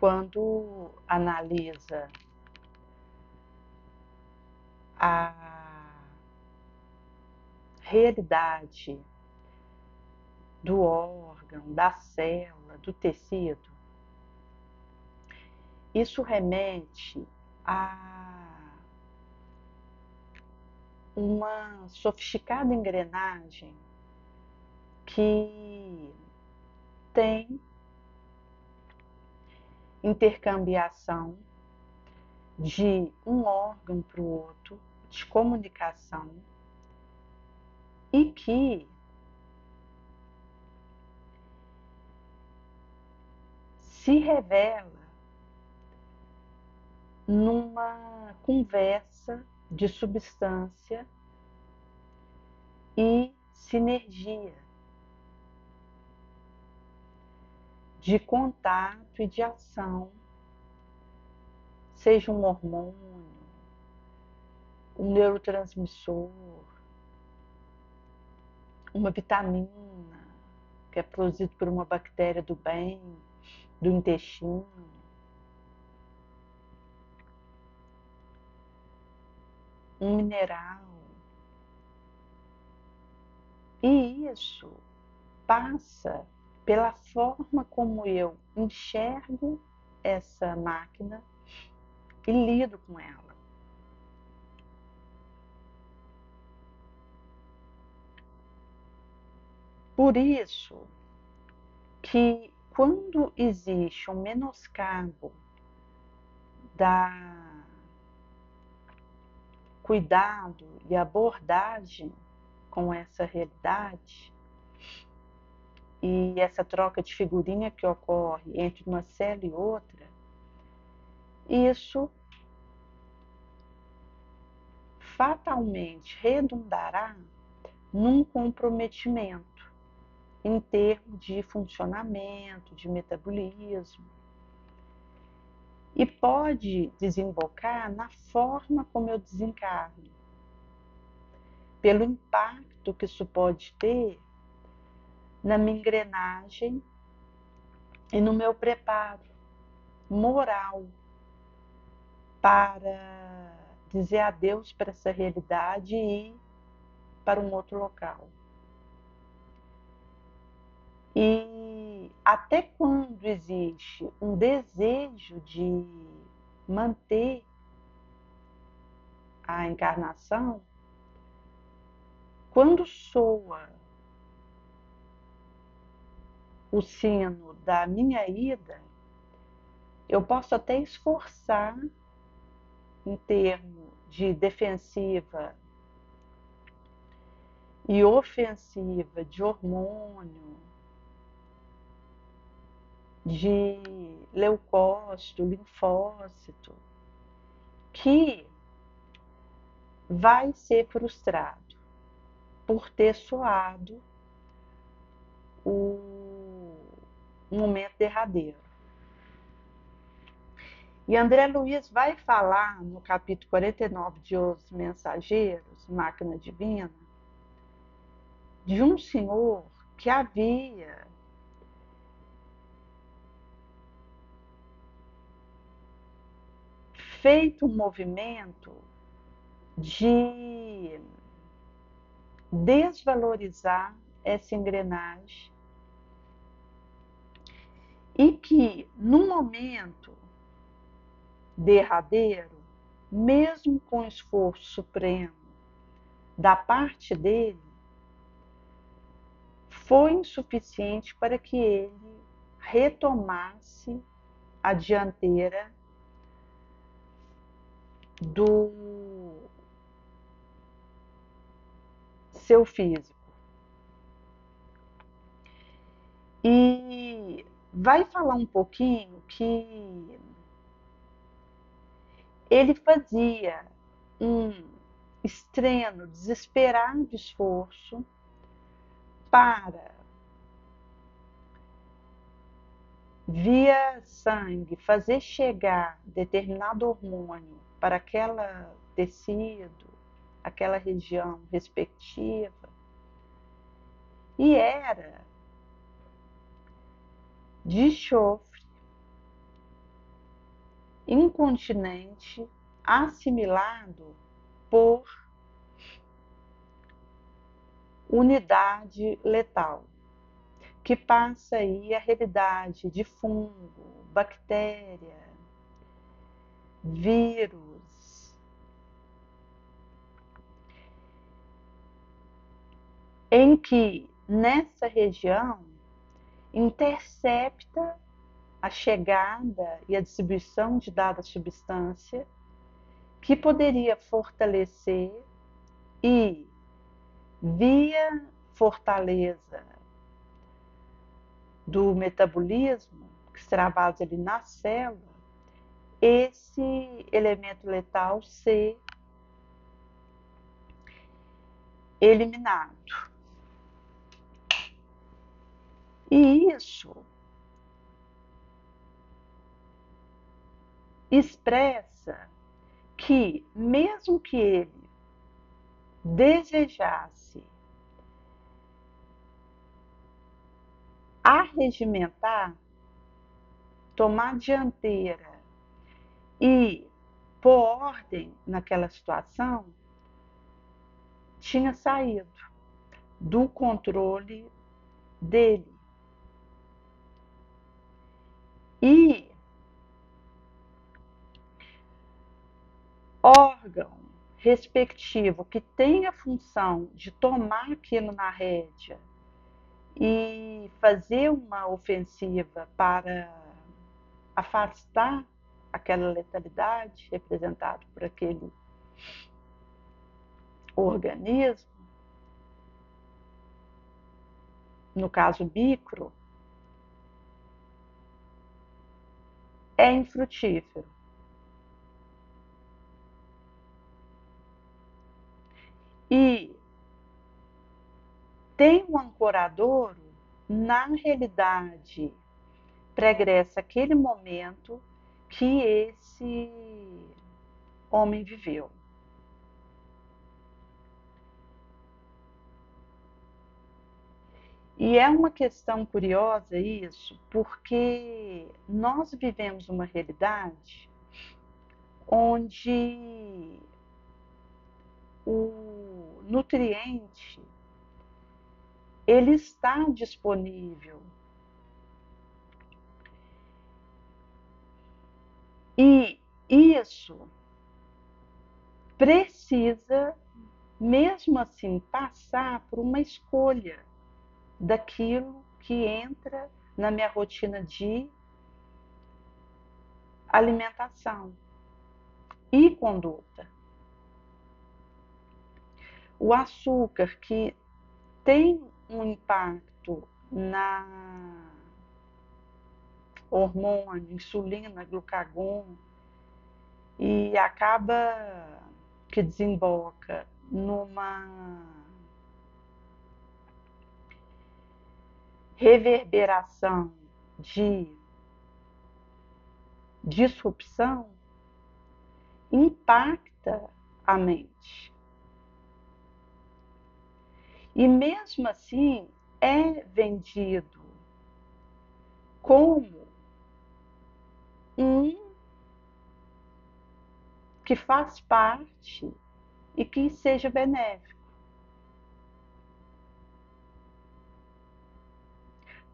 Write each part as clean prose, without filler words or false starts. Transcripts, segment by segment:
quando analisa a realidade do órgão, da célula, do tecido, isso remete a uma sofisticada engrenagem que tem intercambiação de um órgão para o outro, de comunicação, e que se revela numa conversa de substância e sinergia, de contato e de ação, seja um hormônio, um neurotransmissor, uma vitamina que é produzido por uma bactéria do bem, do intestino, um mineral. E isso passa pela forma como eu enxergo essa máquina e lido com ela. Por isso que quando existe um menoscabo da cuidado e abordagem com essa realidade, e essa troca de figurinha que ocorre entre uma célula e outra, isso fatalmente redundará num comprometimento em termos de funcionamento, de metabolismo, e pode desembocar na forma como eu desencarno, pelo impacto que isso pode ter na minha engrenagem e no meu preparo moral para dizer adeus para essa realidade e ir para um outro local. E até quando existe um desejo de manter a encarnação, quando soa o sino da minha ida, eu posso até esforçar em termos de defensiva e ofensiva de hormônio, de leucócito, linfócito, que vai ser frustrado por ter soado o momento derradeiro. E André Luiz vai falar no capítulo 49 de Os Mensageiros, Máquina Divina, de um senhor que havia feito um movimento de desvalorizar essa engrenagem e que, no momento derradeiro, mesmo com esforço supremo da parte dele, foi insuficiente para que ele retomasse a dianteira do seu físico. E vai falar um pouquinho que ele fazia um extremo, desesperado esforço para, via sangue, fazer chegar determinado hormônio para aquele tecido, aquela região respectiva, e era de enxofre continente assimilado por unidade letal, que passa aí a realidade de fungo, bactéria, vírus, em que nessa região intercepta a chegada e a distribuição de dada substância que poderia fortalecer e, via fortaleza do metabolismo, que se travasa ali na célula, esse elemento letal ser eliminado. E isso expressa que, mesmo que ele desejasse arregimentar, tomar dianteira e pôr ordem naquela situação, tinha saído do controle dele. E órgão respectivo que tem a função de tomar aquilo na rédea e fazer uma ofensiva para afastar aquela letalidade representada por aquele organismo, no caso micro, é infrutífero. E tem um ancoradouro na realidade pregressa aquele momento que esse homem viveu. E é uma questão curiosa isso, porque nós vivemos uma realidade onde o nutriente ele está disponível e isso precisa, mesmo assim, passar por uma escolha daquilo que entra na minha rotina de alimentação e conduta. O açúcar, que tem um impacto na hormônio, insulina, glucagon, e acaba que desemboca numa reverberação de disrupção, impacta a mente. E mesmo assim é vendido como um que faz parte e que seja benéfico.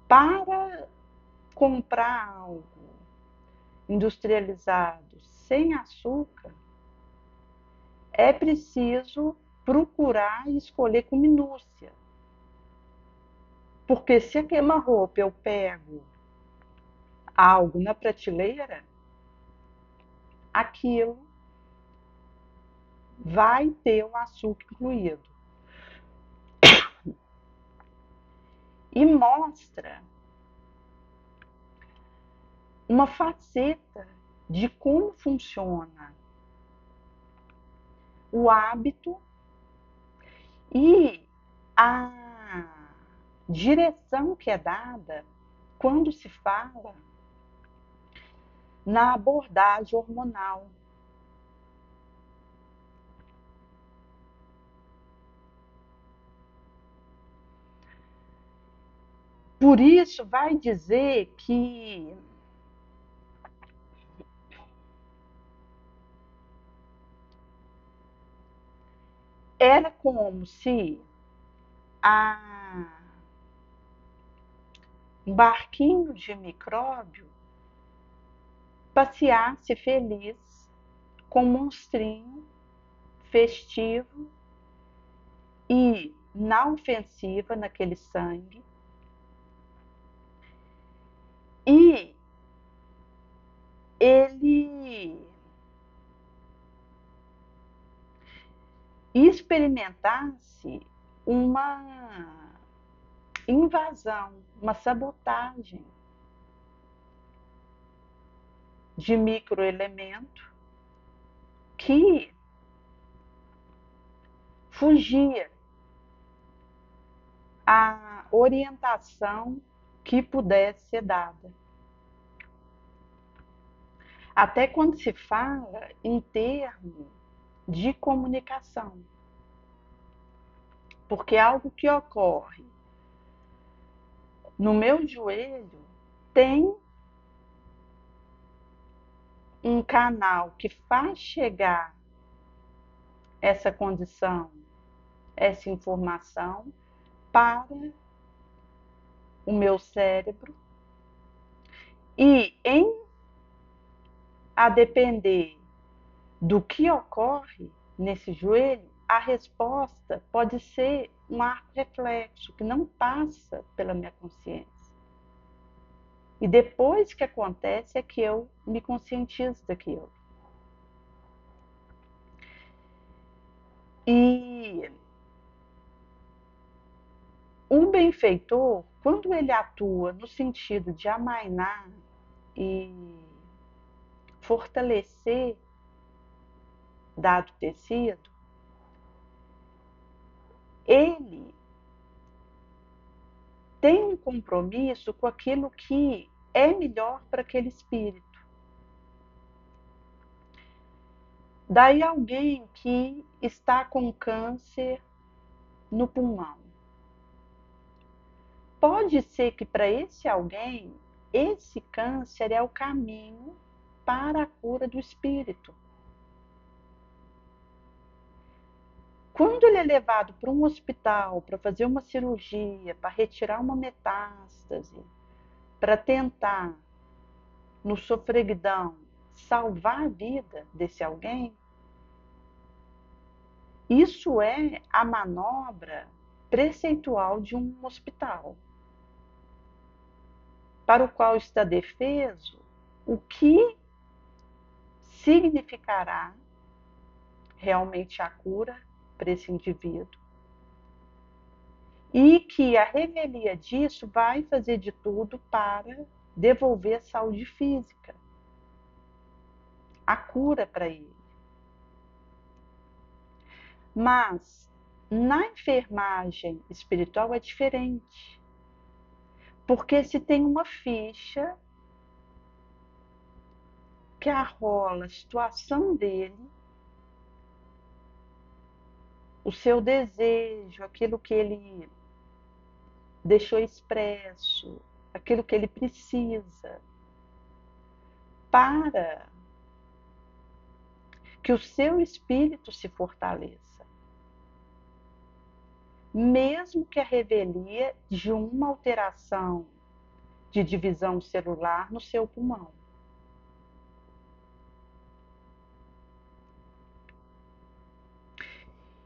Para comprar algo industrializado sem açúcar, é preciso procurar e escolher com minúcia. Porque se a queima-roupa eu pego algo na prateleira, aquilo vai ter o açúcar incluído. E mostra uma faceta de como funciona o hábito e a direção que é dada quando se fala na abordagem hormonal. Por isso, vai dizer que era como se um barquinho de micróbio passeasse feliz com um monstrinho festivo e na ofensiva, naquele sangue, e ele experimentasse uma invasão, uma sabotagem de microelemento que fugia à orientação que pudesse ser dada. Até quando se fala em termos de comunicação. Porque algo que ocorre no meu joelho tem um canal que faz chegar essa condição, essa informação para o meu cérebro e a depender do que ocorre nesse joelho, a resposta pode ser um arco reflexo que não passa pela minha consciência. E depois que acontece é que eu me conscientizo daquilo. E o benfeitor, quando ele atua no sentido de amainar e fortalecer dado tecido, ele tem um compromisso com aquilo que é melhor para aquele espírito. Daí alguém que está com câncer no pulmão. Pode ser que para esse alguém, esse câncer é o caminho para a cura do espírito. Quando ele é levado para um hospital para fazer uma cirurgia, para retirar uma metástase, para tentar, no sofreguidão, salvar a vida desse alguém, isso é a manobra preceitual de um hospital, para o qual está defeso o que significará realmente a cura para esse indivíduo. E que a revelia disso vai fazer de tudo para devolver a saúde física, a cura para ele. Mas na enfermagem espiritual é diferente, porque se tem uma ficha que arrola a situação dele, o seu desejo, aquilo que ele deixou expresso, aquilo que ele precisa, para que o seu espírito se fortaleça, mesmo que a revelia de uma alteração de divisão celular no seu pulmão.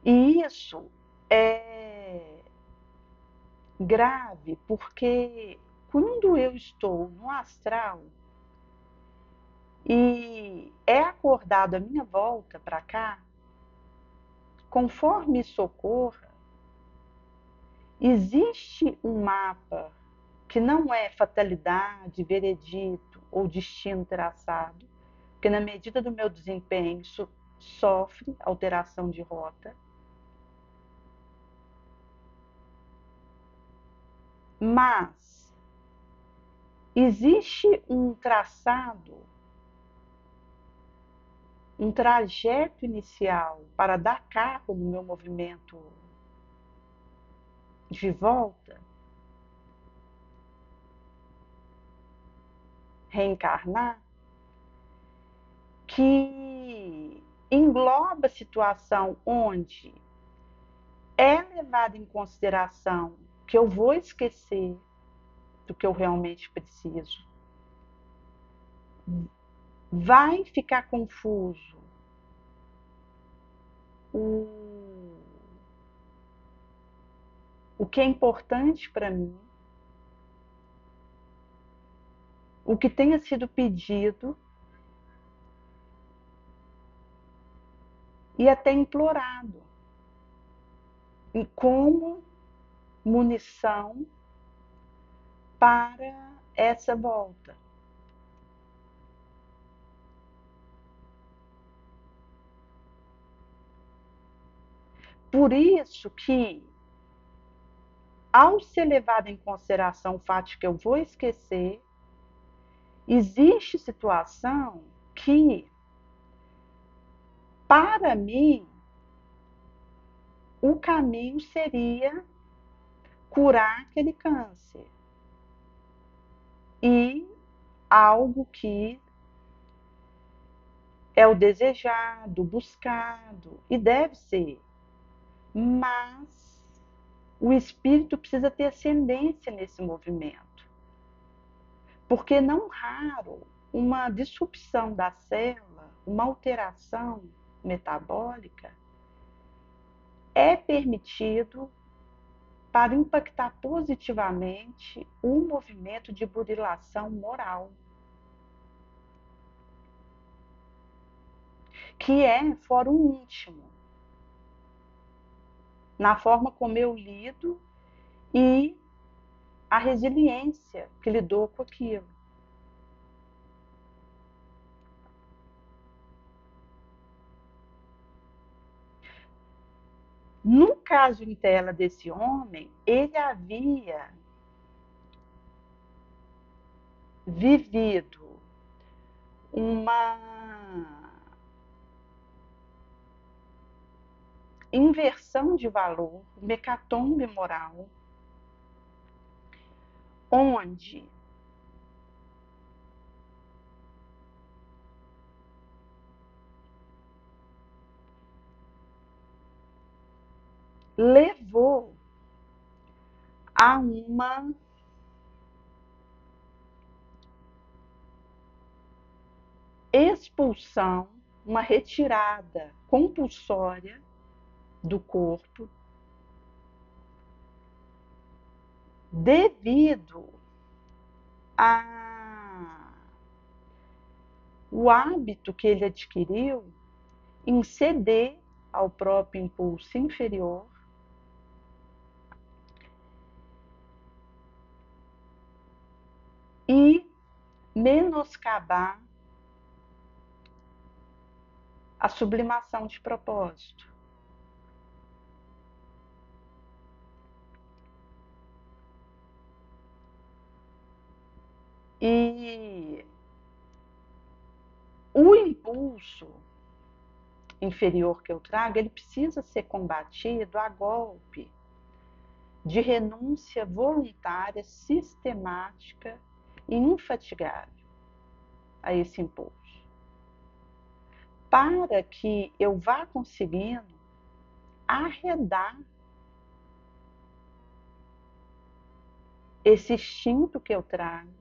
E isso é grave porque quando eu estou no astral e é acordado a minha volta para cá, conforme isso ocorra, existe um mapa que não é fatalidade, veredito ou destino traçado, porque na medida do meu desempenho isso sofre alteração de rota, mas existe um traçado, um trajeto inicial para dar cabo no meu movimento de volta, reencarnar, que engloba a situação onde levado em consideração que eu vou esquecer do que eu realmente preciso, vai ficar confuso o que é importante para mim, o que tenha sido pedido e até implorado, como munição para essa volta. Por isso que, ao ser levado em consideração o fato de que eu vou esquecer, existe situação que, para mim, o caminho seria curar aquele câncer. E algo que é o desejado, buscado, e deve ser. Mas o espírito precisa ter ascendência nesse movimento. Porque não raro, uma disrupção da célula, uma alteração metabólica, é permitido para impactar positivamente o movimento de burilação moral, que é fórum íntimo, na forma como eu lido e a resiliência que lidou com aquilo. No caso em tela desse homem, ele havia vivido uma inversão de valor, uma hecatombe moral, onde levou a uma expulsão, uma retirada compulsória do corpo, devido ao hábito que ele adquiriu em ceder ao próprio impulso inferior e menoscabar a sublimação de propósito. E o impulso inferior que eu trago, ele precisa ser combatido a golpe de renúncia voluntária, sistemática e infatigável a esse impulso, para que eu vá conseguindo arredar esse instinto que eu trago,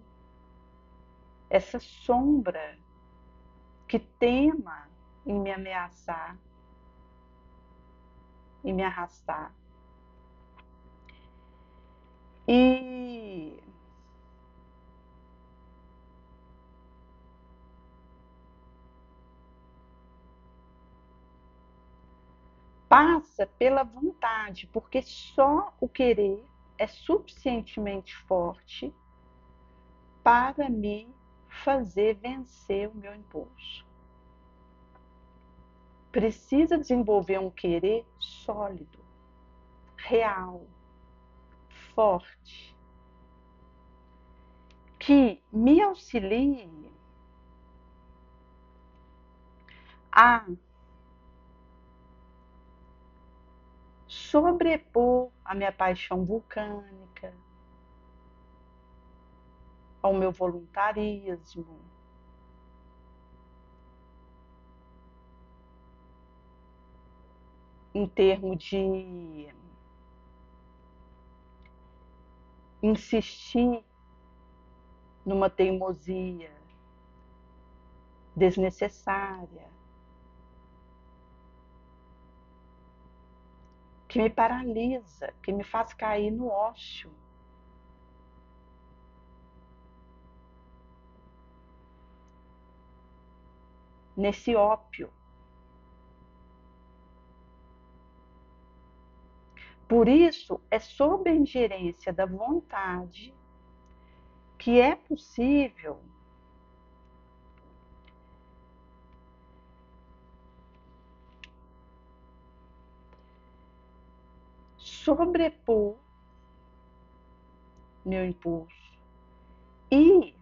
essa sombra que tema em me ameaçar e me arrastar. E passa pela vontade, porque só o querer é suficientemente forte para me fazer vencer o meu impulso. Precisa desenvolver um querer sólido, real, forte, que me auxilie a sobrepor a minha paixão vulcânica, ao meu voluntarismo, em termos de insistir numa teimosia desnecessária, que me paralisa, que me faz cair no ócio. Nesse ópio. Por isso, é sob a ingerência da vontade que é possível sobrepor meu impulso e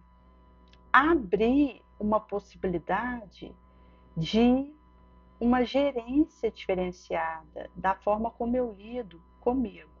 abrir uma possibilidade de uma gerência diferenciada da forma como eu lido comigo.